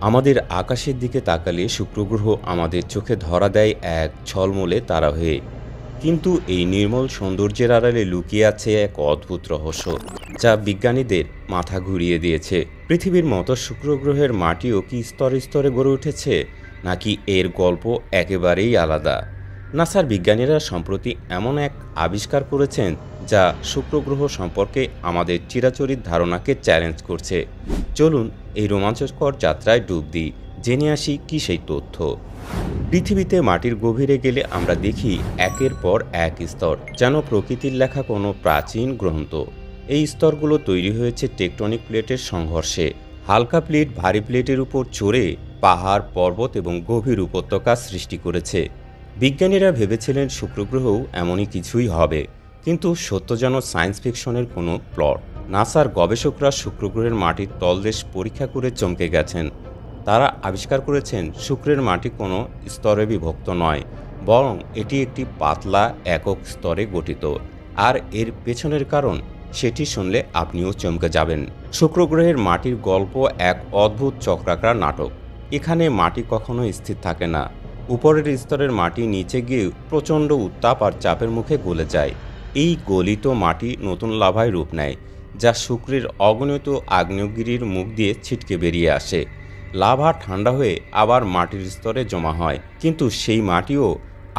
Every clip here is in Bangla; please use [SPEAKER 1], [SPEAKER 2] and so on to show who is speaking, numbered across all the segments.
[SPEAKER 1] আমাদের আকাশের দিকে তাকালে শুক্র গ্রহ আমাদের চোখে ধরা দেয় এক ঝলমলে তারা হয়ে। কিন্তু এই নির্মল সৌন্দর্যের আড়ালে লুকিয়ে আছে এক অদ্ভুত রহস্য, যা বিজ্ঞানীদের মাথা ঘুরিয়ে দিয়েছে। পৃথিবীর মতো শুক্র গ্রহের মাটিও কি স্তরে স্তরে গড়ে উঠেছে, নাকি এর গল্প একেবারেই আলাদা? নাসার বিজ্ঞানীরা সম্প্রতি এমন এক আবিষ্কার করেছেন যা শুক্র গ্রহ সম্পর্কে আমাদের চিরাচরিত ধারণাকে চ্যালেঞ্জ করছে। চলুন এই রোমাঞ্চকর যাত্রায় ডুব দিই, জেনে আসি কি সেই তথ্য। পৃথিবীতে মাটির গভীরে গেলে আমরা দেখি একের পর এক স্তর, যেন প্রকৃতির লেখা কোনো প্রাচীন গ্রন্থ। এই স্তরগুলো তৈরি হয়েছে টেকটনিক প্লেটের সংঘর্ষে। হালকা প্লেট ভারী প্লেটের উপর চড়ে পাহাড়, পর্বত এবং গভীর উপত্যকা সৃষ্টি করেছে। বিজ্ঞানীরা ভেবেছিলেন শুক্র গ্রহও এমনই কিছুই হবে, কিন্তু সত্য যেন সায়েন্স ফিকশনের কোনো প্লট। নাসার গবেষকরা শুক্র গ্রহের মাটির তলদেশ পরীক্ষা করে চমকে গেছেন। তারা আবিষ্কার করেছেন শুক্রের মাটি কোনো স্তরে বিভক্ত নয়, বরং এটি একটি পাতলা একক স্তরে গঠিত। আর এর পেছনের কারণ সেটি শুনলে আপনিও চমকে যাবেন। শুক্র গ্রহের মাটির গল্প এক অদ্ভুত চক্রাকার নাটক। এখানে মাটি কখনো স্থির থাকে না। উপরের স্তরের মাটি নিচে গিয়ে প্রচণ্ড উত্তাপ আর চাপের মুখে গলে যায়। এই গলিত মাটি নতুন লাভায় রূপ নেয়, যা শুক্রের অগণিত আগ্নেয়গিরির মুখ দিয়ে ছিটকে বেরিয়ে আসে। লাভা ঠান্ডা হয়ে আবার মাটির স্তরে জমা হয়, কিন্তু সেই মাটিও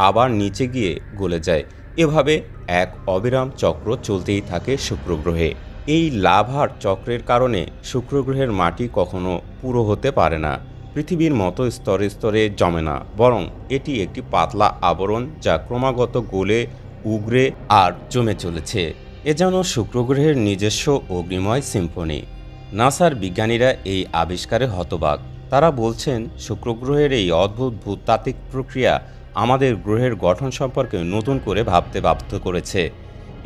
[SPEAKER 1] আবার নিচে গিয়ে গলে যায়। এভাবে এক অবিরাম চক্র চলতেই থাকে শুক্র গ্রহে। এই লাভার চক্রের কারণে শুক্র গ্রহের মাটি কখনো পুরো হতে পারে না, পৃথিবীর মতো স্তরে স্তরে জমে না, বরং এটি একটি পাতলা আবরণ যা ক্রমাগত গলে উগরে আর জমে চলেছে। এ যেন শুক্র গ্রহের নিজস্ব অগ্নিময় সিম্ফনি। নাসার বিজ্ঞানীরা এই আবিষ্কারে হতবাক। তারা বলছেন শুক্র গ্রহের এই অদ্ভুত ভূতাত্ত্বিক প্রক্রিয়া আমাদের গ্রহের গঠন সম্পর্কে নতুন করে ভাবতে বাধ্য করেছে।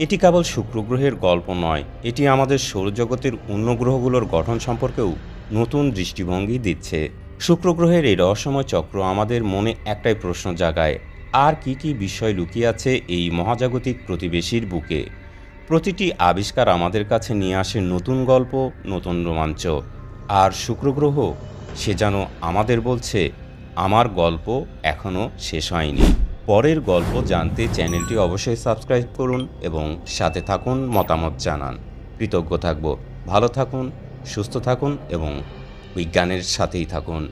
[SPEAKER 1] এটি কেবল শুক্র গ্রহের গল্প নয়, এটি আমাদের সৌরজগতের অন্য গ্রহগুলোর গঠন সম্পর্কেও নতুন দৃষ্টিভঙ্গি দিচ্ছে। শুক্র গ্রহের এই রহস্যময় চক্র আমাদের মনে একটাই প্রশ্ন জাগায়, আর কি কি বিষয় লুকিয়ে আছে এই মহাজাগতিক প্রতিবেশীর বুকে? প্রতিটি আবিষ্কার আমাদের কাছে নিয়ে আসে নতুন গল্প, নতুন রোমাঞ্চ। আর শুক্র গ্রহ, সে যেন আমাদের বলছে, আমার গল্প এখনও শেষ হয়নি। পরের গল্প জানতে চ্যানেলটি অবশ্যই সাবস্ক্রাইব করুন এবং সাথে থাকুন, মতামত জানান। কৃতজ্ঞ থাকব। ভালো থাকুন, সুস্থ থাকুন এবং বিজ্ঞানের সাথেই থাকুন।